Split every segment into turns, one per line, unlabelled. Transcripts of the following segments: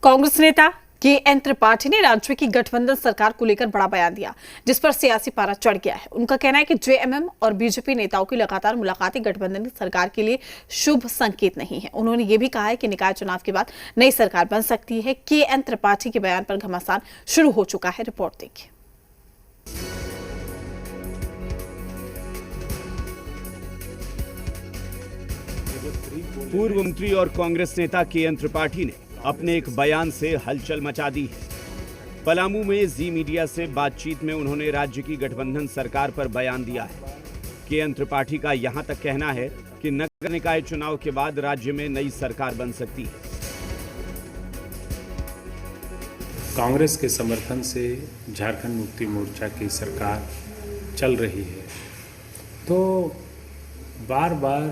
कांग्रेस नेता के.एन. त्रिपाठी ने राज्य की गठबंधन सरकार को लेकर बड़ा बयान दिया, जिस पर सियासी पारा चढ़ गया है। उनका कहना है कि जेएमएम और बीजेपी नेताओं की लगातार मुलाकातें गठबंधन की सरकार के लिए शुभ संकेत नहीं है। उन्होंने ये भी कहा है कि निकाय चुनाव के बाद नई सरकार बन सकती है। के.एन. त्रिपाठी के बयान पर घमासान शुरू हो चुका है। रिपोर्ट देखिए।
पूर्व मंत्री और कांग्रेस नेता के.एन. त्रिपाठी ने अपने एक बयान से हलचल मचा दी है। पलामू में जी मीडिया से बातचीत में उन्होंने राज्य की गठबंधन सरकार पर बयान दिया है। के.एन. त्रिपाठी का यहां तक कहना है कि नगर निकाय चुनाव के बाद राज्य में नई सरकार बन सकती है।
कांग्रेस के समर्थन से झारखंड मुक्ति मोर्चा की सरकार चल रही है, तो बार बार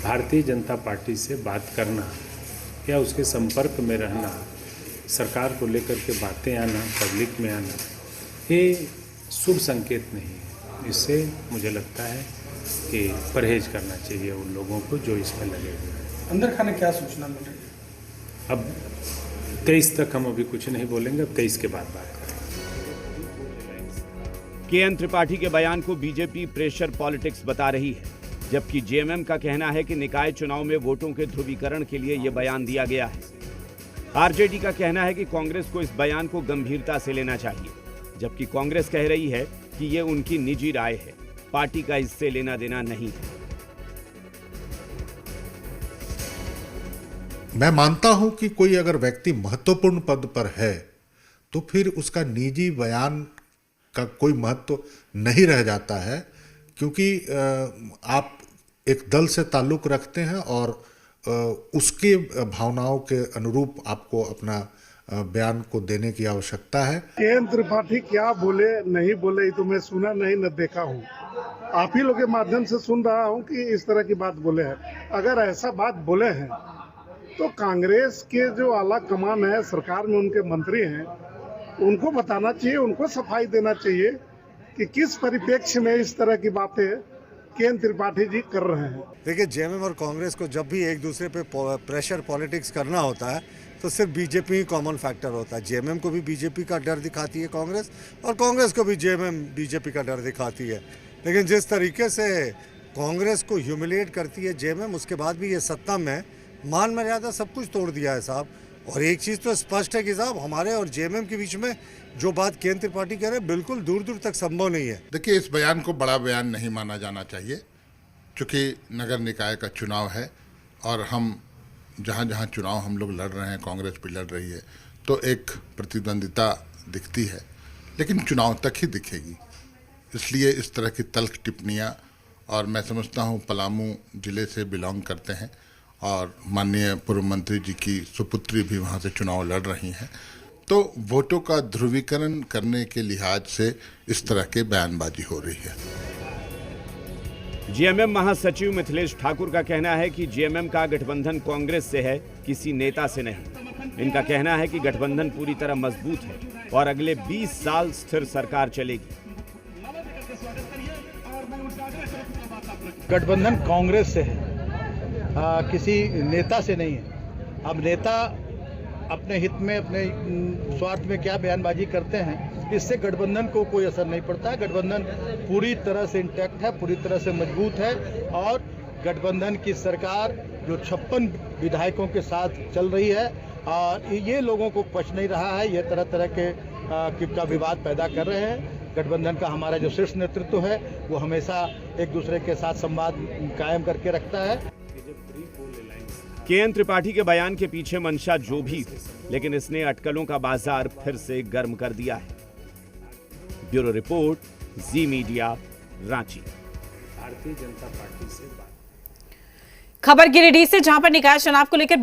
भारतीय जनता पार्टी से बात करना या उसके संपर्क में रहना, सरकार को लेकर के बातें आना, पब्लिक में आना, ये शुभ संकेत नहीं है। इससे मुझे लगता है कि परहेज करना चाहिए उन लोगों को जो इसमें लगे हुए हैं।
अंदर खाने क्या सूचना मिल रही है?
अब 23 तक हम अभी कुछ नहीं बोलेंगे, अब 23 के बाद बात करेंगे।
के.एन. त्रिपाठी के बयान को बीजेपी प्रेशर पॉलिटिक्स बता रही है, जबकि जेएमएम का कहना है कि निकाय चुनाव में वोटों के ध्रुवीकरण के लिए यह बयान दिया गया है। आरजेडी का कहना है कि कांग्रेस को इस बयान को गंभीरता से लेना चाहिए, जबकि कांग्रेस कह रही है कि यह उनकी निजी राय है, पार्टी का इससे लेना देना नहीं है।
मैं मानता हूं कि कोई अगर व्यक्ति महत्वपूर्ण पद पर है तो फिर उसका निजी बयान का कोई महत्व नहीं रह जाता है, क्योंकि आप एक दल से ताल्लुक रखते हैं और उसके भावनाओं के अनुरूप आपको अपना बयान को देने की आवश्यकता है।
के.एन. त्रिपाठी क्या बोले नहीं बोले ये तो मैं सुना नहीं न देखा हूँ। आप ही लोग के माध्यम से सुन रहा हूँ कि इस तरह की बात बोले हैं। अगर ऐसा बात बोले हैं तो कांग्रेस के जो आला कमान है, सरकार में उनके मंत्री हैं, उनको बताना चाहिए, उनको सफाई देना चाहिए कि किस परिप्रेक्ष्य में इस तरह की बातें के.एन. त्रिपाठी जी कर रहे हैं।
देखिए, जेएमएम और कांग्रेस को जब भी एक दूसरे पे प्रेशर पॉलिटिक्स करना होता है तो सिर्फ बीजेपी ही कॉमन फैक्टर होता है। जेएमएम को भी बीजेपी का डर दिखाती है कांग्रेस, और कांग्रेस को भी जेएमएम बीजेपी का डर दिखाती है। लेकिन जिस तरीके से कांग्रेस को ह्यूमिलिएट करती है जेएमएम, उसके बाद भी ये सत्ता में मान मर्यादा सब कुछ तोड़ दिया है साहब। और एक चीज़ तो स्पष्ट है कि साहब, हमारे और जेएमएम के बीच में जो बात के.एन. त्रिपाठी कह रहे हैं बिल्कुल दूर दूर तक संभव नहीं है।
देखिए, इस बयान को बड़ा बयान नहीं माना जाना चाहिए, क्योंकि नगर निकाय का चुनाव है और हम जहाँ जहाँ चुनाव हम लोग लड़ रहे हैं, कांग्रेस भी लड़ रही है, तो एक प्रतिद्वंदिता दिखती है, लेकिन चुनाव तक ही दिखेगी। इसलिए इस तरह की तल्ख टिप्पणियाँ, और मैं समझता हूँ पलामू जिले से बिलोंग करते हैं और माननीय पूर्व मंत्री जी की सुपुत्री भी वहाँ से चुनाव लड़ रही हैं, तो वोटों का ध्रुवीकरण करने के लिहाज से इस तरह के बयानबाजी हो रही है।
जेएमएम महासचिव मिथिलेश ठाकुर का कहना है कि जेएमएम का गठबंधन कांग्रेस से है, किसी नेता से नहीं। इनका कहना है कि गठबंधन पूरी तरह मजबूत है और अगले 20 साल स्थिर सरकार चलेगी।
गठबंधन कांग्रेस से है, किसी नेता से नहीं है। अब नेता अपने हित में, अपने स्वार्थ में क्या बयानबाजी करते हैं, इससे गठबंधन को कोई असर नहीं पड़ता है। गठबंधन पूरी तरह से इंटैक्ट है, पूरी तरह से मजबूत है, और गठबंधन की सरकार जो 56 विधायकों के साथ चल रही है, और ये लोगों को पच नहीं रहा है, ये तरह तरह के का विवाद पैदा कर रहे हैं। गठबंधन का हमारा जो शीर्ष नेतृत्व है वो हमेशा एक दूसरे के साथ संवाद कायम करके रखता है।
के.एन. त्रिपाठी के बयान के पीछे मंशा जो भी हो, लेकिन इसने अटकलों का बाजार फिर से गर्म कर दिया है। ब्यूरो रिपोर्ट, जी मीडिया, रांची।
भारतीय जनता पार्टी से बात।
खबर गिरिडीह से, जहां पर निकाय चुनाव को लेकर